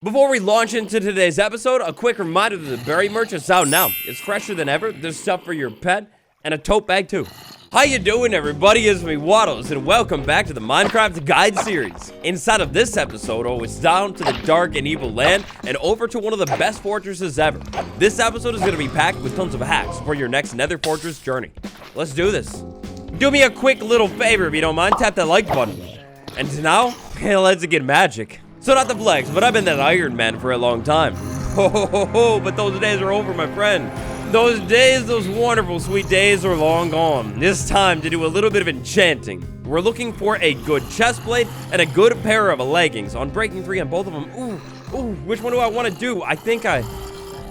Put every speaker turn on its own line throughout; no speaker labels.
Before we launch into today's episode, a quick reminder that the berry merch is out now. It's fresher than ever. There's stuff for your pet and a tote bag too. How you doing, everybody? It's me, Waddles, and welcome back to the Minecraft Guide series. Inside of this episode, it's down to the dark and evil land and over to one of the best fortresses ever. This episode is going to be packed with tons of hacks for your next Nether fortress journey. Let's do this. Do me a quick little favor if you don't mind. Tap that like button. And now, let's get magic. So not the flex, but I've been that Iron Man for a long time. But those days are over, my friend. Those days, those wonderful, sweet days are long gone. It's time to do a little bit of enchanting. We're looking for a good chest plate and a good pair of leggings. On breaking 3 on both of them. Ooh, which one do I want to do? I think I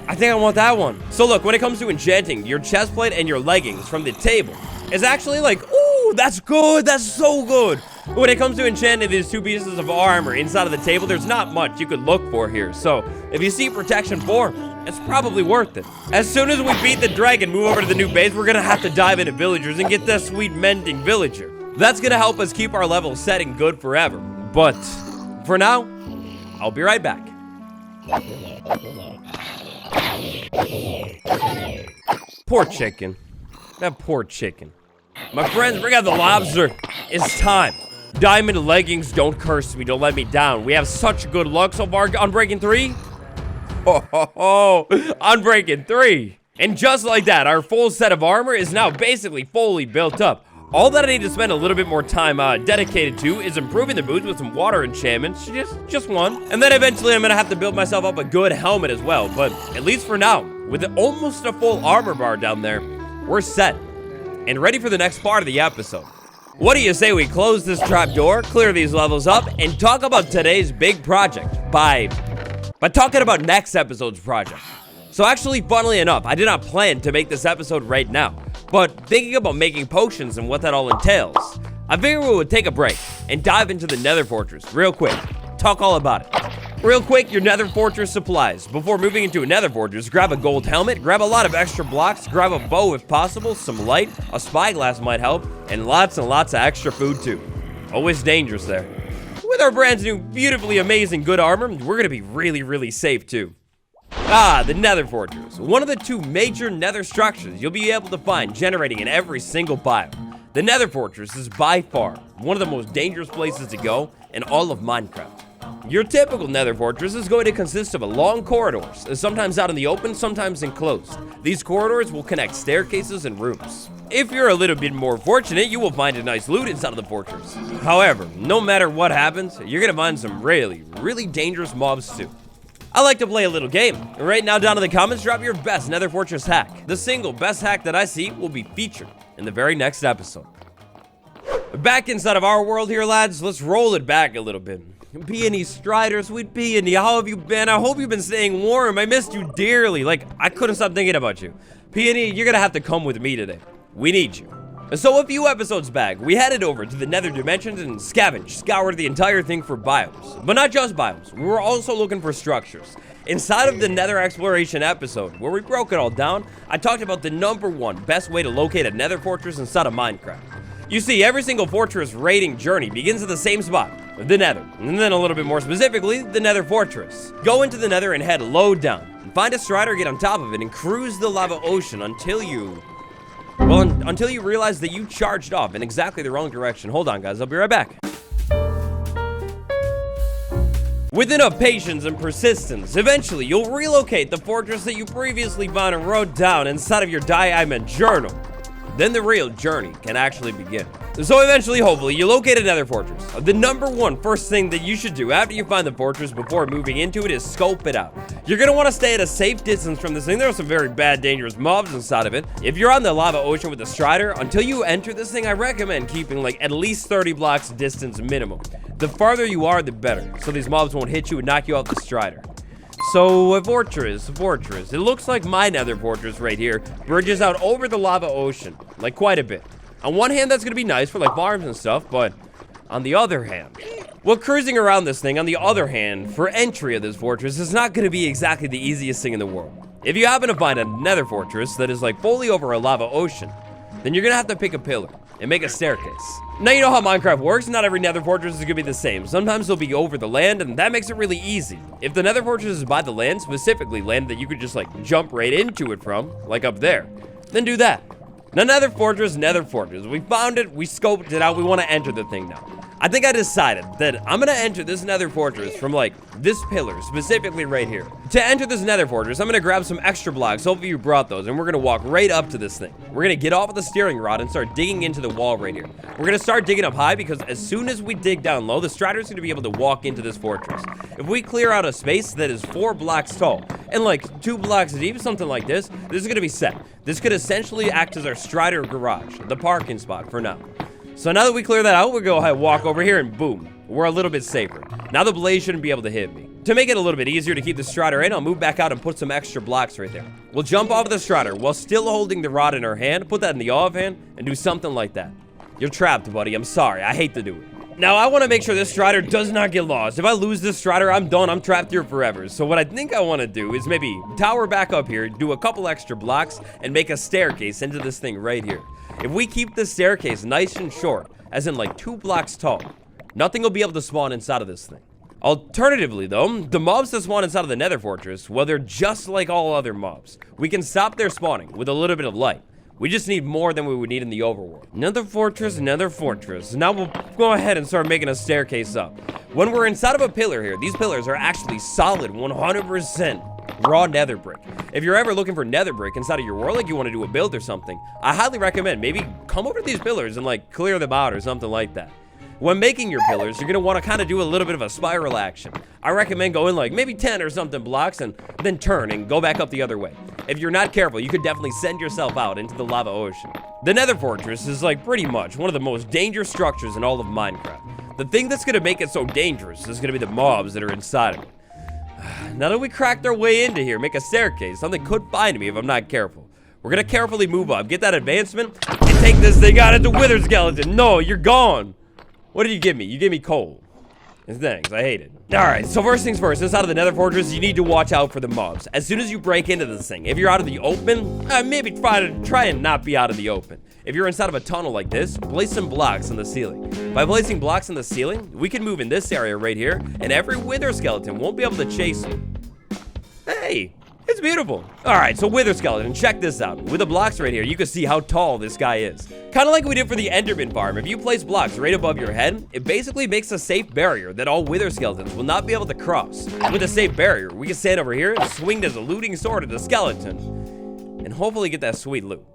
want that one. So look, when it comes to enchanting, your chest plate and your leggings from the table is actually like, ooh, that's good, that's so good. When it comes to enchanting these 2 pieces of armor inside of the table, there's not much you could look for here. So if you see protection 4, it's probably worth it. As soon as we beat the dragon, move over to the new base, we're gonna have to dive into villagers and get that sweet mending villager. That's gonna help us keep our level setting good forever. But for now, I'll be right back. Poor chicken. That poor chicken. My friends, bring out the lobster. It's time. Diamond leggings, don't curse me, don't let me down. We have such good luck so far on breaking 3. On breaking 3. And just like that, our full set of armor is now basically fully built up. All that I need to spend a little bit more time dedicated to is improving the boots with some water enchantments, just one. And then eventually I'm gonna have to build myself up a good helmet as well. But at least for now, with almost a full armor bar down there, we're set and ready for the next part of the episode. What do you say we close this trapdoor, clear these levels up, and talk about today's big project by talking about next episode's project. So actually, funnily enough, I did not plan to make this episode right now, but thinking about making potions and what that all entails, I figured we would take a break and dive into the Nether Fortress real quick, talk all about it. Real quick, your Nether Fortress supplies. Before moving into a Nether Fortress, grab a gold helmet, grab a lot of extra blocks, grab a bow if possible, some light, a spyglass might help, and lots of extra food too. Always dangerous there. With our brand new, beautifully amazing good armor, we're gonna be really safe too. The Nether Fortress. One of the 2 major Nether structures you'll be able to find generating in every single biome. The Nether Fortress is by far one of the most dangerous places to go in all of Minecraft. Your typical Nether Fortress is going to consist of long corridors, sometimes out in the open, sometimes enclosed. These corridors will connect staircases and rooms. If you're a little bit more fortunate, you will find a nice loot inside of the fortress. However, no matter what happens, you're gonna find some really dangerous mobs too. I like to play a little game. Right now down in the comments, drop your best Nether Fortress hack. The single best hack that I see will be featured in the very next episode. Back inside of our world here, lads, let's roll it back a little bit. Peony Strider, sweet Peony, how have you been? I hope you've been staying warm. I missed you dearly. Like, I couldn't stop thinking about you. Peony, you're gonna have to come with me today. We need you. So a few episodes back, we headed over to the Nether Dimensions and scoured the entire thing for biomes. But not just biomes, we were also looking for structures. Inside of the Nether Exploration episode, where we broke it all down, I talked about the #1 best way to locate a Nether Fortress inside of Minecraft. You see, every single fortress raiding journey begins at the same spot, the Nether, and then a little bit more specifically, the Nether Fortress. Go into the Nether and head low down. Find a strider, get on top of it, and cruise the lava ocean until you realize that you charged off in exactly the wrong direction. Hold on, guys, I'll be right back. With enough patience and persistence, eventually you'll relocate the fortress that you previously found and wrote down inside of your diamond journal. Then the real journey can actually begin. So eventually, hopefully, you locate another fortress. The #1 first thing that you should do after you find the fortress before moving into it is scope it out. You're gonna wanna stay at a safe distance from this thing. There are some very bad, dangerous mobs inside of it. If you're on the lava ocean with the strider, until you enter this thing, I recommend keeping like at least 30 blocks distance minimum. The farther you are, the better, so these mobs won't hit you and knock you off the strider. So a fortress. It looks like my Nether Fortress right here bridges out over the lava ocean, like quite a bit. On one hand, that's gonna be nice for like farms and stuff, but on the other hand, well, cruising around this thing, on the other hand, for entry of this fortress is not gonna be exactly the easiest thing in the world. If you happen to find a Nether Fortress that is like fully over a lava ocean, then you're gonna have to pick a pillar. and make a staircase. Now you know how Minecraft works, not every nether fortress is gonna be the same. Sometimes they'll be over the land, and that makes it really easy. If the nether fortress is by the land, specifically land that you could just like jump right into it from, like up there, then do that. Now nether fortress, we found it, we scoped it out, we wanna enter the thing now. I think I decided that I'm gonna enter this nether fortress from like this pillar, specifically right here. To enter this nether fortress, I'm gonna grab some extra blocks, hopefully you brought those, and we're gonna walk right up to this thing. We're gonna get off of the steering rod and start digging into the wall right here. We're gonna start digging up high because as soon as we dig down low, the strider's gonna be able to walk into this fortress. If we clear out a space that is 4 blocks tall and like 2 blocks deep, something like this is gonna be set. This could essentially act as our strider garage, the parking spot for now. So now that we clear that out, we'll go ahead and walk over here and boom, we're a little bit safer. Now the blaze shouldn't be able to hit me. To make it a little bit easier to keep the strider in, I'll move back out and put some extra blocks right there. We'll jump off of the strider while still holding the rod in our hand, put that in the off hand, and do something like that. You're trapped, buddy. I'm sorry. I hate to do it. Now, I want to make sure this strider does not get lost. If I lose this strider, I'm done. I'm trapped here forever. So what I think I want to do is maybe tower back up here, do a couple extra blocks, and make a staircase into this thing right here. If we keep this staircase nice and short, as in like 2 blocks tall, nothing will be able to spawn inside of this thing. Alternatively though, the mobs that spawn inside of the nether fortress, well, they're just like all other mobs. We can stop their spawning with a little bit of light. We just need more than we would need in the overworld. Nether fortress, nether fortress. Now we'll go ahead and start making a staircase up. When we're inside of a pillar here, these pillars are actually solid 100% raw nether brick. If you're ever looking for nether brick inside of your world, like you want to do a build or something, I highly recommend maybe come over to these pillars and like clear them out or something like that. When making your pillars, you're gonna want to kind of do a little bit of a spiral action. I recommend going like maybe 10 or something blocks and then turn and go back up the other way. If you're not careful, you could definitely send yourself out into the lava ocean. The nether fortress is like pretty much one of the most dangerous structures in all of Minecraft. The thing that's gonna make it so dangerous is gonna be the mobs that are inside of it. Now that we cracked our way into here, make a staircase, something could find me if I'm not careful. We're gonna carefully move up, get that advancement, and take this thing out. It's a wither skeleton. No, you're gone. What did you give me? You gave me coal. Thanks, I hate it. Alright, so first things first, inside of the nether fortress, you need to watch out for the mobs. As soon as you break into this thing, if you're out of the open, maybe try and not be out of the open. If you're inside of a tunnel like this, place some blocks on the ceiling. By placing blocks on the ceiling, we can move in this area right here, and every wither skeleton won't be able to chase you. Hey! It's beautiful. Alright, so wither skeleton, check this out. With the blocks right here, you can see how tall this guy is. Kind of like we did for the Enderman farm. If you place blocks right above your head, it basically makes a safe barrier that all wither skeletons will not be able to cross. With a safe barrier, we can stand over here and swing this looting sword at the skeleton. And hopefully get that sweet loot.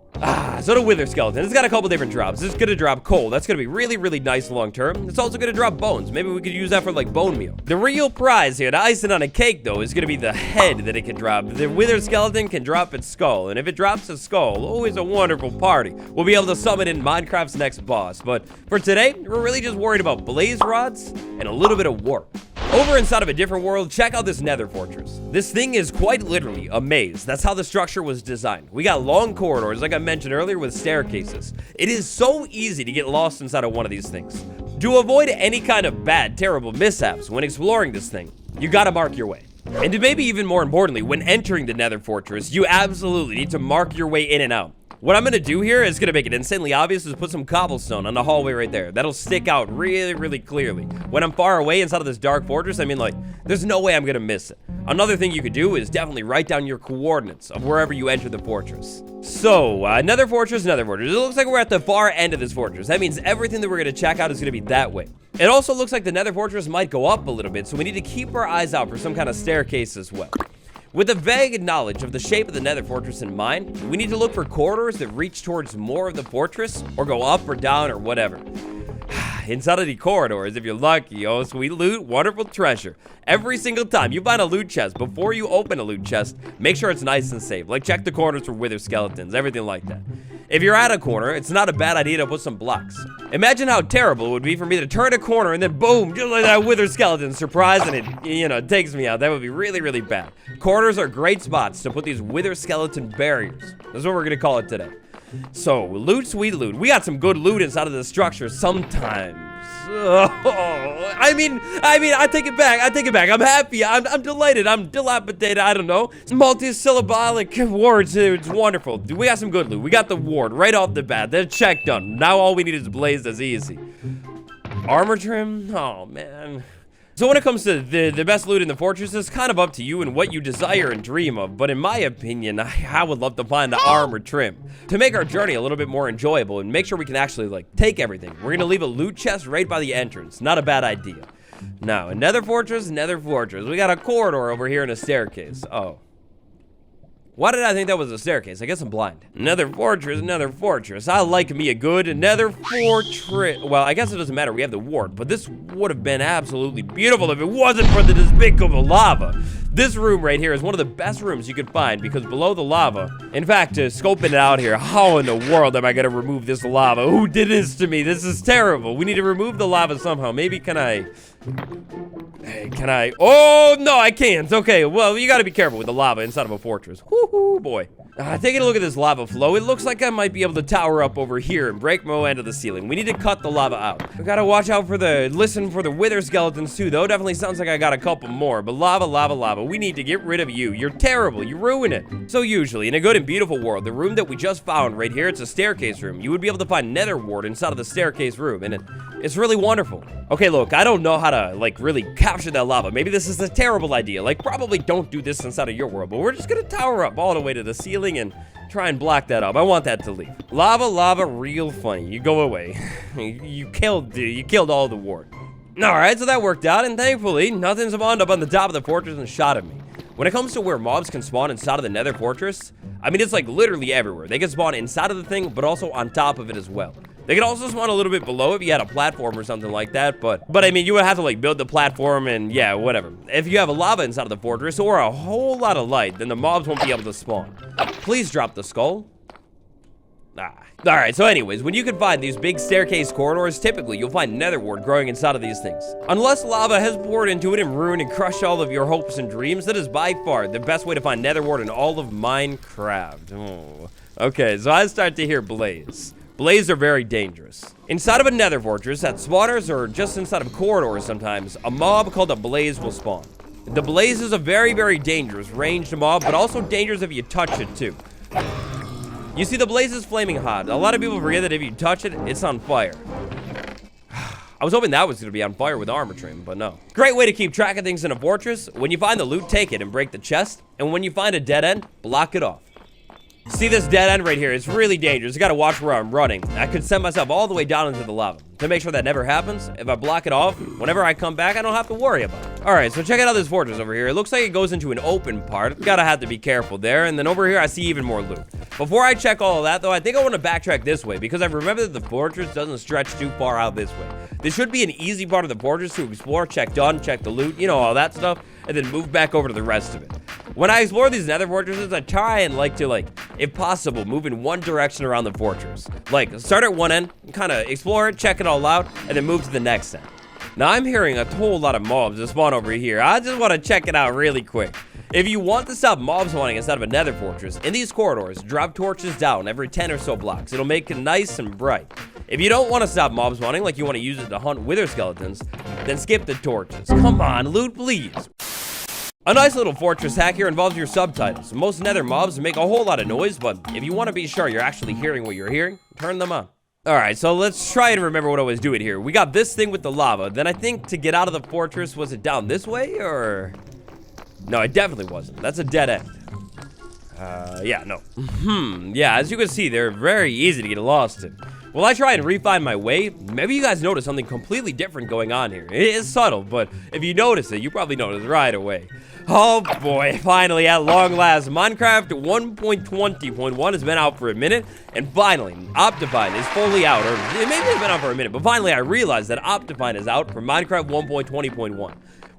So the wither skeleton, it's got a couple different drops. It's gonna drop coal. That's gonna be really, really nice long term. It's also gonna drop bones. Maybe we could use that for like bone meal. The real prize here, the icing on a cake though, is gonna be the head that it can drop. The wither skeleton can drop its skull, and if it drops its skull, always a wonderful party. We'll be able to summon in Minecraft's next boss. But for today, we're really just worried about blaze rods and a little bit of warp. Over inside of a different world, check out this nether fortress. This thing is quite literally a maze. That's how the structure was designed. We got long corridors, like I mentioned earlier, with staircases. It is so easy to get lost inside of one of these things. To avoid any kind of bad, terrible mishaps when exploring this thing, you gotta mark your way. And maybe even more importantly, when entering the nether fortress, you absolutely need to mark your way in and out. What I'm gonna do here is gonna make it insanely obvious is put some cobblestone on the hallway right there. That'll stick out really, really clearly. When I'm far away inside of this dark fortress, I mean, like, there's no way I'm gonna miss it. Another thing you could do is definitely write down your coordinates of wherever you enter the fortress. So, nether fortress, nether fortress. It looks like we're at the far end of this fortress. That means everything that we're gonna check out is gonna be that way. It also looks like the nether fortress might go up a little bit, so we need to keep our eyes out for some kind of staircase as well. With a vague knowledge of the shape of the nether fortress in mind, we need to look for corridors that reach towards more of the fortress, or go up or down or whatever. Inside of the corridors, if you're lucky, oh sweet loot, wonderful treasure. Every single time you find a loot chest, before you open a loot chest, make sure it's nice and safe. Like check the corners for wither skeletons, everything like that. If you're at a corner, it's not a bad idea to put some blocks. Imagine how terrible it would be for me to turn a corner and then boom, just like that wither skeleton, surprise, and it takes me out. That would be really, really bad. Corners are great spots to put these wither skeleton barriers. That's what we're gonna call it today. So, loot, sweet loot. We got some good loot inside of the structure sometimes. I mean, I take it back. I'm happy. I'm delighted. I'm dilapidated. I don't know. Multi-syllabic words. It's wonderful. We got some good loot. We got the ward right off the bat. That's check done. Now all we need is blaze. That's easy. Armor trim. Oh man. So when it comes to the best loot in the fortress, it's kind of up to you and what you desire and dream of. But in my opinion, I would love to find the armor trim to make our journey a little bit more enjoyable and make sure we can actually, like, take everything. We're going to leave a loot chest right by the entrance. Not a bad idea. Now, in Nether Fortress, we got a corridor over here and a staircase. Oh. Why did I think that was a staircase? I guess I'm blind. Nether Fortress. I like me a good Nether Fortress. Well, I guess it doesn't matter. We have the wart, but this would have been absolutely beautiful if it wasn't for the despicable lava. This room right here is one of the best rooms you could find because below the lava, in fact, scoping it out here, how in the world am I gonna remove this lava? Who did this to me? This is terrible. We need to remove the lava somehow. Maybe can I? Oh, no, I can't. Okay, well, you gotta be careful with the lava inside of a fortress. Woohoo, boy. Taking a look at this lava flow, it looks like I might be able to tower up over here and break my way into the ceiling. We need to cut the lava out. We gotta watch out for listen for the wither skeletons too, though. Definitely sounds like I got a couple more, but lava. We need to get rid of you. You're terrible. You ruin it. So usually, in a good and beautiful world, the room that we just found right here, it's a staircase room. You would be able to find nether wart inside of the staircase room, and it's really wonderful. Okay, look, I don't know how to, like, really capture that lava. Maybe this is a terrible idea. Like, probably don't do this inside of your world, but we're just gonna tower up all the way to the ceiling and try and block that up. I want that to leave. Lava, real funny. You go away. you killed all the wart. Alright, so that worked out, and thankfully, nothing spawned up on the top of the fortress and shot at me. When it comes to where mobs can spawn inside of the nether fortress, I mean, it's like literally everywhere. They can spawn inside of the thing, but also on top of it as well. They could also spawn a little bit below if you had a platform or something like that, but I mean, you would have to, like, build the platform and, yeah, whatever. If you have a lava inside of the fortress or a whole lot of light, then the mobs won't be able to spawn. Please drop the skull. Alright, so anyways, when you can find these big staircase corridors, typically you'll find nether wart growing inside of these things. Unless lava has poured into it and ruined and crushed all of your hopes and dreams, that is by far the best way to find nether wart in all of Minecraft. Oh. Okay, so I start to hear blaze. Blaze are very dangerous. Inside of a nether fortress, at spawners or just inside of corridors sometimes, a mob called a blaze will spawn. The blaze is a very, very dangerous ranged mob, but also dangerous if you touch it too. You see, the blaze is flaming hot. A lot of people forget that if you touch it, it's on fire. I was hoping that was going to be on fire with armor trim, but no. Great way to keep track of things in a fortress. When you find the loot, take it and break the chest. And when you find a dead end, block it off. See this dead end right here? It's really dangerous. You gotta watch where I'm running. I could send myself all the way down into the lava. To make sure that never happens, if I block it off, whenever I come back, I don't have to worry about it. Alright, so check out this fortress over here. It looks like it goes into an open part. Gotta have to be careful there. And then over here, I see even more loot. Before I check all of that, though, I think I want to backtrack this way because I remember that the fortress doesn't stretch too far out this way. This should be an easy part of the fortress to explore, check done, check the loot, you know, all that stuff, and then move back over to the rest of it. When I explore these nether fortresses, I try and like to, if possible, move in one direction around the fortress. Like, start at one end, kind of explore it, check it all out, and then move to the next end. Now, I'm hearing a whole lot of mobs that spawn over here. I just want to check it out really quick. If you want to stop mob spawning inside of a nether fortress, in these corridors, drop torches down every 10 or so blocks. It'll make it nice and bright. If you don't want to stop mob spawning, like you want to use it to hunt wither skeletons, then skip the torches. Come on, loot, please. A nice little fortress hack here involves your subtitles. Most nether mobs make a whole lot of noise, but if you want to be sure you're actually hearing what you're hearing, turn them on. Alright, so let's try and remember what I was doing here. We got this thing with the lava. Then I think to get out of the fortress, was it down this way, or? No, it definitely wasn't. That's a dead end. Yeah, no. Yeah, as you can see, they're very easy to get lost in. Well, I try and refine my way. Maybe you guys notice something completely different going on here. It is subtle, but if you notice it, you probably notice right away. Oh boy, finally, at long last, Minecraft 1.20.1 has been out for a minute, and finally, Optifine is fully out, or maybe it's been out for a minute, but finally I realized that Optifine is out for Minecraft 1.20.1.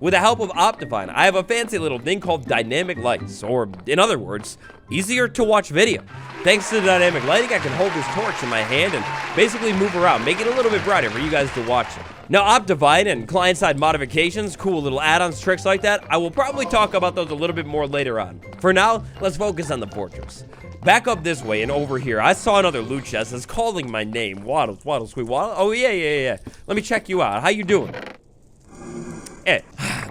With the help of Optifine, I have a fancy little thing called dynamic lights, or in other words, easier to watch video. Thanks to the dynamic lighting, I can hold this torch in my hand and basically move around, make it a little bit brighter for you guys to watch it. Now, Optifine and client-side modifications, cool little add-ons, tricks like that, I will probably talk about those a little bit more later on. For now, let's focus on the fortress. Back up this way and over here, I saw another loot chest that's calling my name. Waddle, sweet Waddle. Oh, yeah. Let me check you out. How you doing?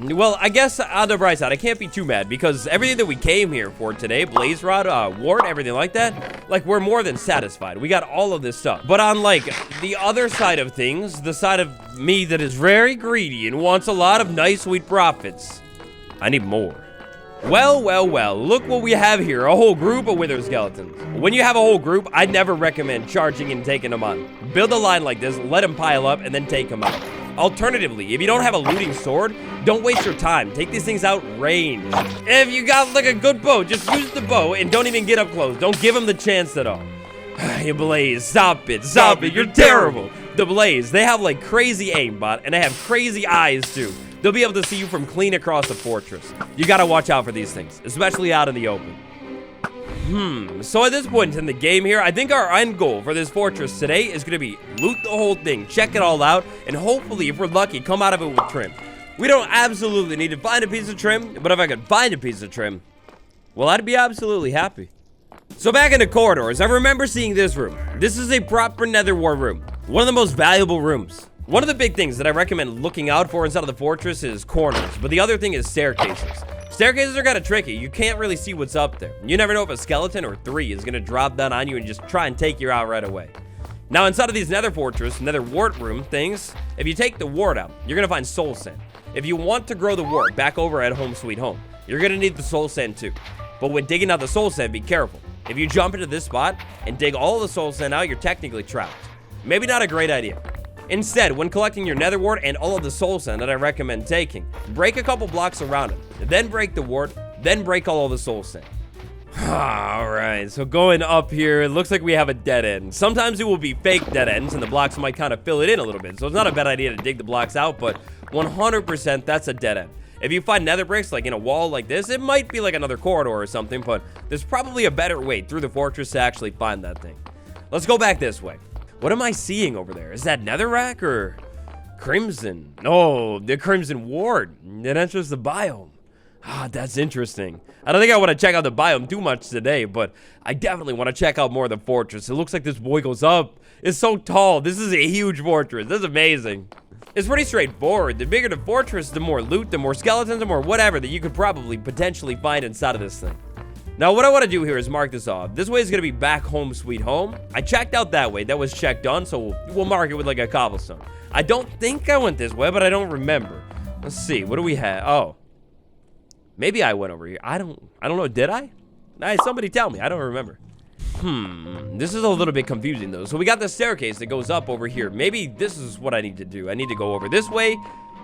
Well, I guess on the bright side, I can't be too mad because everything that we came here for today, blaze rod, wart, everything like that, like, we're more than satisfied. We got all of this stuff. But on, like, the other side of things, the side of me that is very greedy and wants a lot of nice, sweet profits, I need more. Well, look what we have here, a whole group of wither skeletons. When you have a whole group, I never recommend charging and taking them on. Build a line like this, let them pile up, and then take them out. Alternatively, if you don't have a looting sword, don't waste your time. Take these things out range. If you got like a good bow, just use the bow and don't even get up close. Don't give them the chance at all. You Blaze, stop it, you're terrible. The Blaze, they have like crazy aimbot and they have crazy eyes too. They'll be able to see you from clean across the fortress. You gotta watch out for these things, especially out in the open. So at this point in the game here, I think our end goal for this fortress today is gonna be loot the whole thing, check it all out, and hopefully, if we're lucky, come out of it with trim. We don't absolutely need to find a piece of trim, but if I could find a piece of trim, well, I'd be absolutely happy. So back in the corridors, I remember seeing this room. This is a proper nether wart room. One of the most valuable rooms. One of the big things that I recommend looking out for inside of the fortress is corners, but the other thing is staircases. Staircases are kind of tricky. You can't really see what's up there. You never know if a skeleton or 3 is going to drop down on you and just try and take you out right away. Now, inside of these nether fortress, nether wart room things, if you take the wart out, you're going to find soul sand. If you want to grow the wart back over at home sweet home, you're going to need the soul sand too. But when digging out the soul sand, be careful. If you jump into this spot and dig all the soul sand out, you're technically trapped. Maybe not a great idea. Instead, when collecting your nether wart and all of the soul sand that I recommend taking, break a couple blocks around it, then break the wart, then break all of the soul sand. Alright, so going up here, it looks like we have a dead end. Sometimes it will be fake dead ends, and the blocks might kind of fill it in a little bit, so it's not a bad idea to dig the blocks out, but 100% that's a dead end. If you find nether bricks, like in a wall like this, it might be like another corridor or something, but there's probably a better way through the fortress to actually find that thing. Let's go back this way. What am I seeing over there? Is that netherrack or crimson? Oh, the crimson wart. It enters the biome. That's interesting. I don't think I want to check out the biome too much today, but I definitely want to check out more of the fortress. It looks like this boy goes up. It's so tall. This is a huge fortress. This is amazing. It's pretty straightforward. The bigger the fortress, the more loot, the more skeletons, the more whatever that you could probably potentially find inside of this thing. Now, what I want to do here is mark this off. This way is going to be back home sweet home. I checked out that way. That was checked on, so we'll mark it with like a cobblestone. I don't think I went this way, but I don't remember. Let's see. What do we have? Oh. Maybe I went over here. I don't know. Did I? Nice. Somebody tell me. I don't remember. This is a little bit confusing, though. So we got the staircase that goes up over here. Maybe this is what I need to do. I need to go over this way.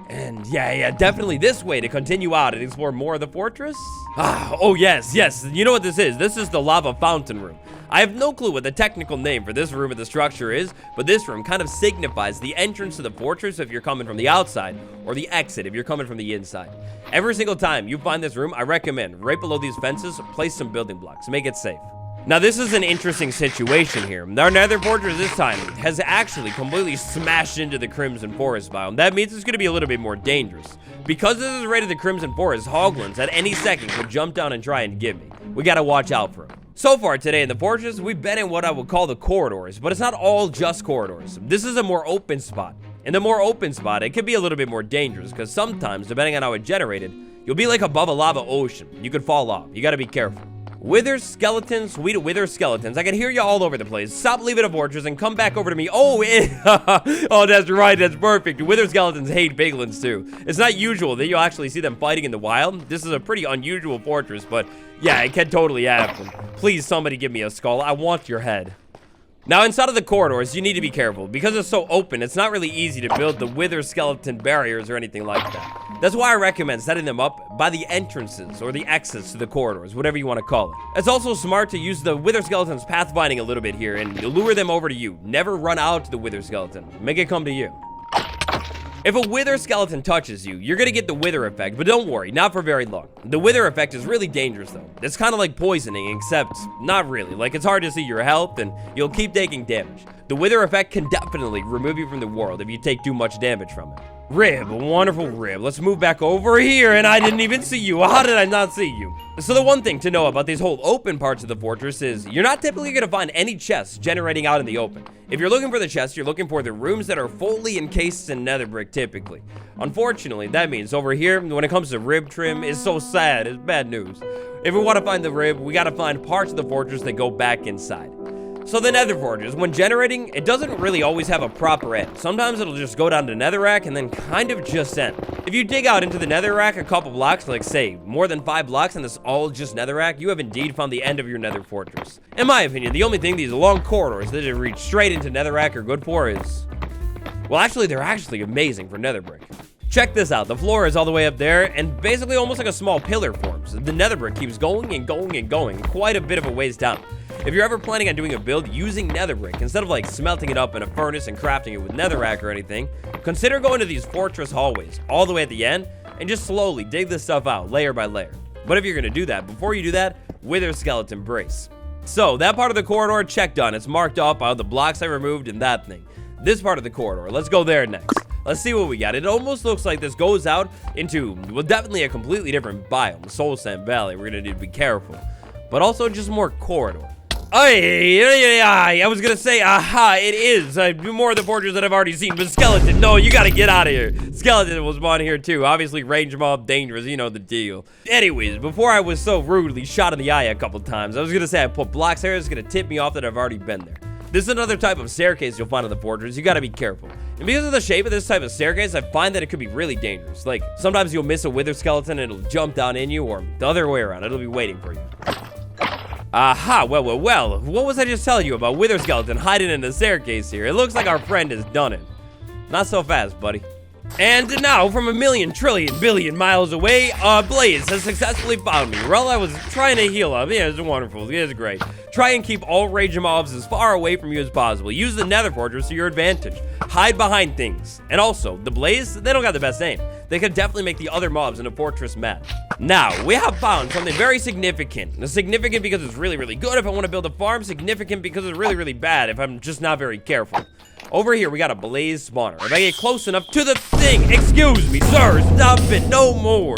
And yeah, definitely this way to continue out and explore more of the fortress. Oh yes. You know what this is? This is the lava fountain room. I have no clue what the technical name for this room of the structure is, but this room kind of signifies the entrance to the fortress if you're coming from the outside, or the exit if you're coming from the inside. Every single time you find this room, I recommend right below these fences, place some building blocks, make it safe. Now, this is an interesting situation here. Our nether fortress this time has actually completely smashed into the Crimson Forest biome. That means it's going to be a little bit more dangerous. Because this is right at the Crimson Forest, hoglins at any second could jump down and try and get me. We got to watch out for them. So far today in the fortress, we've been in what I would call the corridors, but it's not all just corridors. This is a more open spot. In the more open spot, it could be a little bit more dangerous because sometimes, depending on how it generated, you'll be like above a lava ocean. You could fall off. You got to be careful. Wither skeletons, sweet wither skeletons. I can hear you all over the place. Stop leaving a fortress and come back over to me. Oh, oh, that's right. That's perfect. Wither skeletons hate piglins too. It's not usual that you'll actually see them fighting in the wild. This is a pretty unusual fortress, but yeah, it can totally happen. Please, somebody give me a skull. I want your head. Now, inside of the corridors, you need to be careful. Because it's so open, it's not really easy to build the wither skeleton barriers or anything like that. That's why I recommend setting them up by the entrances or the exits to the corridors, whatever you want to call it. It's also smart to use the wither skeleton's pathfinding a little bit here and lure them over to you. Never run out to the wither skeleton. Make it come to you. If a wither skeleton touches you, you're gonna get the wither effect, but don't worry, not for very long. The wither effect is really dangerous though. It's kind of like poisoning, except not really. Like, it's hard to see your health and you'll keep taking damage. The wither effect can definitely remove you from the world if you take too much damage from it. Rib, wonderful rib. Let's move back over here, and I didn't even see you. How did I not see you? So the one thing to know about these whole open parts of the fortress is you're not typically going to find any chests generating out in the open. If you're looking for the chests, you're looking for the rooms that are fully encased in nether brick typically. Unfortunately, that means over here, when it comes to rib trim, it's so sad. It's bad news. If we want to find the rib, we got to find parts of the fortress that go back inside. So the nether fortress, when generating, it doesn't really always have a proper end. Sometimes it'll just go down to netherrack and then kind of just end. If you dig out into the netherrack a couple blocks, like say, more than 5 blocks and it's all just netherrack, you have indeed found the end of your nether fortress. In my opinion, the only thing these long corridors that reach straight into netherrack are good for is... well, actually, they're actually amazing for nether brick. Check this out, the floor is all the way up there, and basically almost like a small pillar forms. The nether brick keeps going and going and going, quite a bit of a ways down. If you're ever planning on doing a build using nether brick, instead of like smelting it up in a furnace and crafting it with netherrack or anything, consider going to these fortress hallways all the way at the end and just slowly dig this stuff out layer by layer. But if you're gonna do that, before you do that, wither skeleton brace. So that part of the corridor, check done. It's marked off by the blocks I removed and that thing. This part of the corridor, let's go there next. Let's see what we got. It almost looks like this goes out into, well, definitely a completely different biome, Soul Sand Valley. We're gonna need to be careful, but also just more corridor. I was gonna say, aha, it is more of the fortress that I've already seen, but skeleton, no, you gotta get out of here. Skeleton will spawn here too. Obviously, range mob, dangerous, you know the deal. Anyways, before I was so rudely shot in the eye a couple times, I was gonna say I put blocks there. It's gonna tip me off that I've already been there. This is another type of staircase you'll find in the fortress. You gotta be careful. And because of the shape of this type of staircase, I find that it could be really dangerous. Like, sometimes you'll miss a wither skeleton and it'll jump down in you, or the other way around, it'll be waiting for you. Aha, well, what was I just telling you about wither skeleton hiding in the staircase here? It looks like our friend has done it. Not so fast, buddy. And now, from a million, trillion, billion miles away, Blaze has successfully found me. Well, I was trying to heal up. Yeah, it's wonderful. It's great. Try and keep all rage mobs as far away from you as possible. Use the nether fortress to your advantage. Hide behind things. And also, the Blaze, they don't got the best aim. They could definitely make the other mobs in a fortress mad. Now, we have found something very significant. Significant because it's really, really good if I want to build a farm. Significant because it's really, really bad if I'm just not very careful. Over here, we got a blaze spawner. If I get close enough to the thing, excuse me, sir, stop it, no more.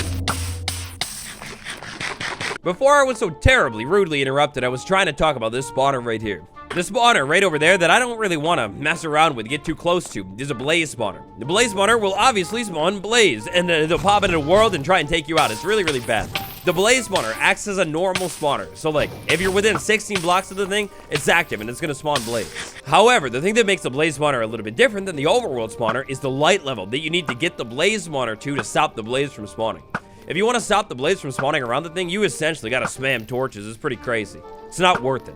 Before I was so terribly rudely interrupted, I was trying to talk about this spawner right here. This spawner right over there that I don't really want to mess around with, get too close to, is a blaze spawner. The blaze spawner will obviously spawn blaze, and they'll pop into the world and try and take you out. It's really, really bad. The blaze spawner acts as a normal spawner. So like, if you're within 16 blocks of the thing, it's active and it's gonna spawn blaze. However, the thing that makes the blaze spawner a little bit different than the overworld spawner is the light level that you need to get the blaze spawner to stop the blaze from spawning. If you want to stop the blaze from spawning around the thing, you essentially gotta spam torches. It's pretty crazy. It's not worth it.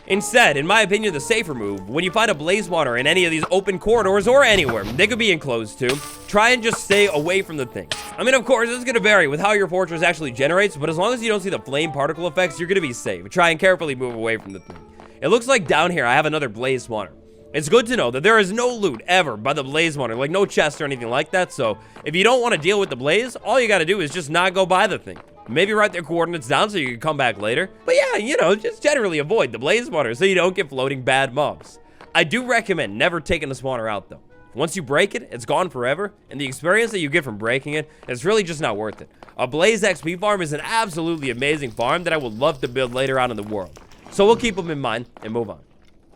Instead, in my opinion, the safer move, when you find a blaze spawner in any of these open corridors or anywhere, they could be enclosed too, try and just stay away from the thing. I mean, of course, it's going to vary with how your fortress actually generates, but as long as you don't see the flame particle effects, you're going to be safe. Try and carefully move away from the thing. It looks like down here I have another blaze spawner. It's good to know that there is no loot ever by the blaze spawner, like no chest or anything like that, so if you don't want to deal with the blaze, all you got to do is just not go by the thing. Maybe write their coordinates down so you can come back later. But yeah, you know, just generally avoid the blaze spawner so you don't get floating bad mobs. I do recommend never taking the spawner out though. Once you break it, it's gone forever, and the experience that you get from breaking it is really just not worth it. A Blaze XP farm is an absolutely amazing farm that I would love to build later on in the world. So we'll keep them in mind and move on.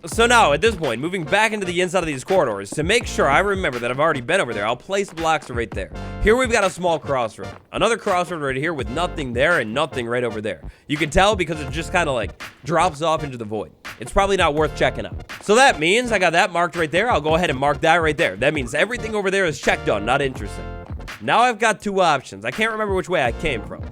So now, at this point, moving back into the inside of these corridors, to make sure I remember that I've already been over there, I'll place blocks right there. Here we've got a small crossroad. Another crossroad right here with nothing there and nothing right over there. You can tell because it just kind of like drops off into the void. It's probably not worth checking out. So that means I got that marked right there. I'll go ahead and mark that right there. That means everything over there is checked on, not interesting. Now I've got two options. I can't remember which way I came from.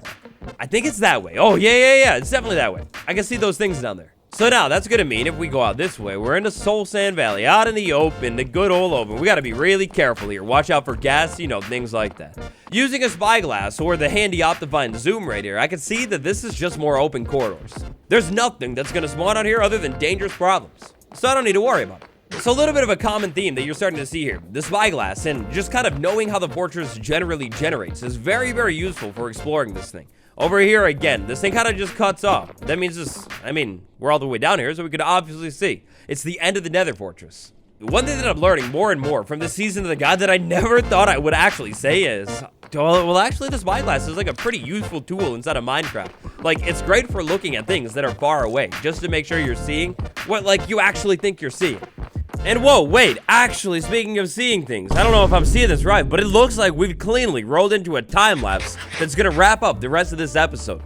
I think it's that way. Oh, yeah. It's definitely that way. I can see those things down there. So now, that's gonna mean if we go out this way, we're in the Soul Sand Valley, out in the open, the good old open. We gotta be really careful here. Watch out for gas, you know, things like that. Using a spyglass or the handy optifine zoom right here, I can see that this is just more open corridors. There's nothing that's gonna spawn out here other than dangerous problems. So I don't need to worry about it. So a little bit of a common theme that you're starting to see here. The spyglass and just kind of knowing how the fortress generally generates is very, very useful for exploring this thing. Over here again, this thing kind of just cuts off. That means we're all the way down here, so we can obviously see. It's the end of the Nether fortress. One thing that I'm learning more and more from this season of the guide that I never thought I would actually say is, well, actually, the spyglass is like a pretty useful tool inside of Minecraft. Like, it's great for looking at things that are far away, just to make sure you're seeing what, like, you actually think you're seeing. And whoa, wait, actually, speaking of seeing things, I don't know if I'm seeing this right, but it looks like we've cleanly rolled into a time lapse that's gonna wrap up the rest of this episode.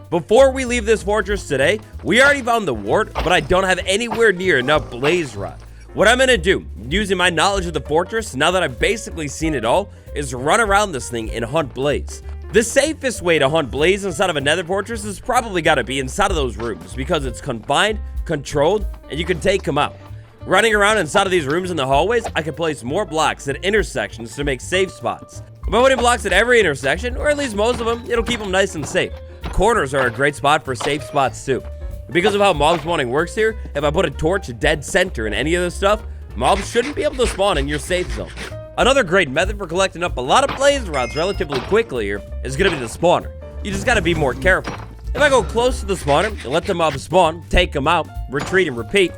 Before we leave this fortress today, we already found the wart, but I don't have anywhere near enough blaze rod. What I'm gonna do, using my knowledge of the fortress, now that I've basically seen it all, is run around this thing and hunt blaze. The safest way to hunt blaze inside of a nether fortress is probably gotta be inside of those rooms, because it's confined, controlled, and you can take them out. Running around inside of these rooms in the hallways, I can place more blocks at intersections to make safe spots. By putting blocks at every intersection, or at least most of them, it'll keep them nice and safe. Corners are a great spot for safe spots too. Because of how mob spawning works here, if I put a torch dead center in any of this stuff, mobs shouldn't be able to spawn in your safe zone. Another great method for collecting up a lot of blaze rods relatively quickly here is gonna be the spawner. You just gotta be more careful. If I go close to the spawner and let the mob spawn, take them out, retreat and repeat,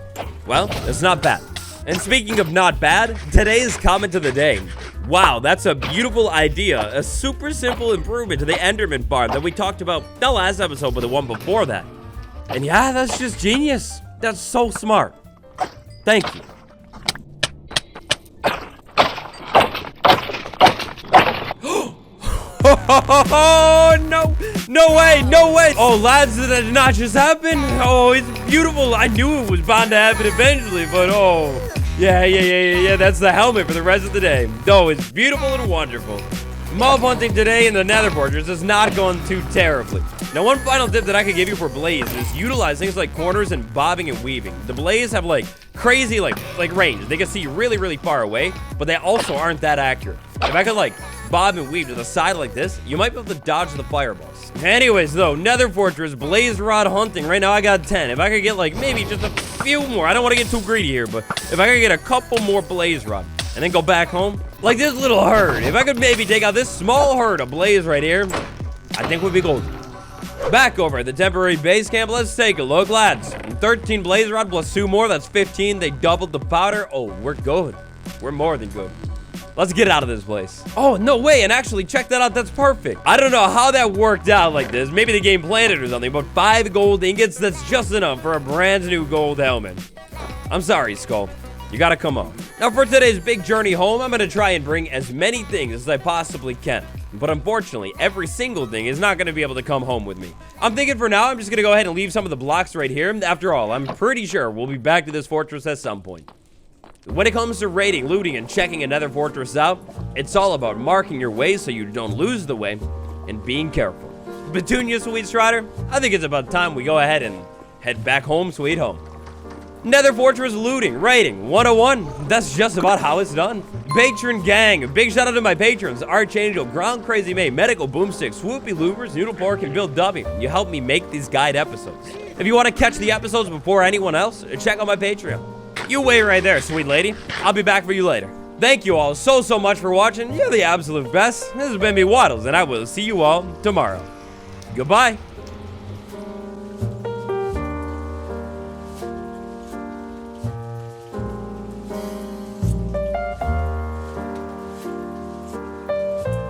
well, it's not bad. And speaking of not bad, today's comment of the day. Wow, that's a beautiful idea. A super simple improvement to the Enderman farm that we talked about not last episode, but the one before that. And yeah, that's just genius. That's so smart. Thank you. Oh, no. No way, no way. Oh, lads, that did not just happen. Oh, it's beautiful. I knew it was bound to happen eventually, but oh. Yeah, that's the helmet for the rest of the day. Oh, it's beautiful and wonderful. Mob hunting today in the Nether fortress is not going too terribly. Now, one final tip that I could give you for blaze is utilize things like corners and bobbing and weaving. The blaze have like crazy like range. They can see really, really far away, but they also aren't that accurate. If I could like bob and weave to the side like this, you might be able to dodge the fireballs. Anyways, though, Nether fortress blaze rod hunting. Right now, I got 10. If I could get like maybe just a few more, I don't want to get too greedy here, but if I could get a couple more blaze rod and then go back home, like this little herd, if I could maybe take out this small herd of blaze right here, I think we'd be golden. Back over at the temporary base camp, let's take a look, lads. 13 blaze rod plus 2 more, that's 15. They doubled the powder. Oh, we're good. We're more than good. Let's get out of this place. Oh, no way. And actually, check that out. That's perfect. I don't know how that worked out like this. Maybe the game planned it or something, but 5 gold ingots, that's just enough for a brand new gold helmet. I'm sorry, Skull. You gotta come on. Now, for today's big journey home, I'm gonna try and bring as many things as I possibly can. But unfortunately, every single thing is not gonna be able to come home with me. I'm thinking for now, I'm just gonna go ahead and leave some of the blocks right here. After all, I'm pretty sure we'll be back to this fortress at some point. When it comes to raiding, looting, and checking another fortress out, it's all about marking your way so you don't lose the way and being careful. Petunia, Sweet Strider, I think it's about time we go ahead and head back home, sweet home. Nether fortress looting, raiding, 101. That's just about how it's done. Patron gang, big shout out to my patrons, Archangel, Ground Crazy May, Medical Boomstick, Swoopy Loopers, Noodle Pork, and Bill W. You helped me make these guide episodes. If you want to catch the episodes before anyone else, check out my Patreon. You wait right there, sweet lady. I'll be back for you later. Thank you all so much for watching. You're the absolute best. This has been me, Waddles, and I will see you all tomorrow. Goodbye.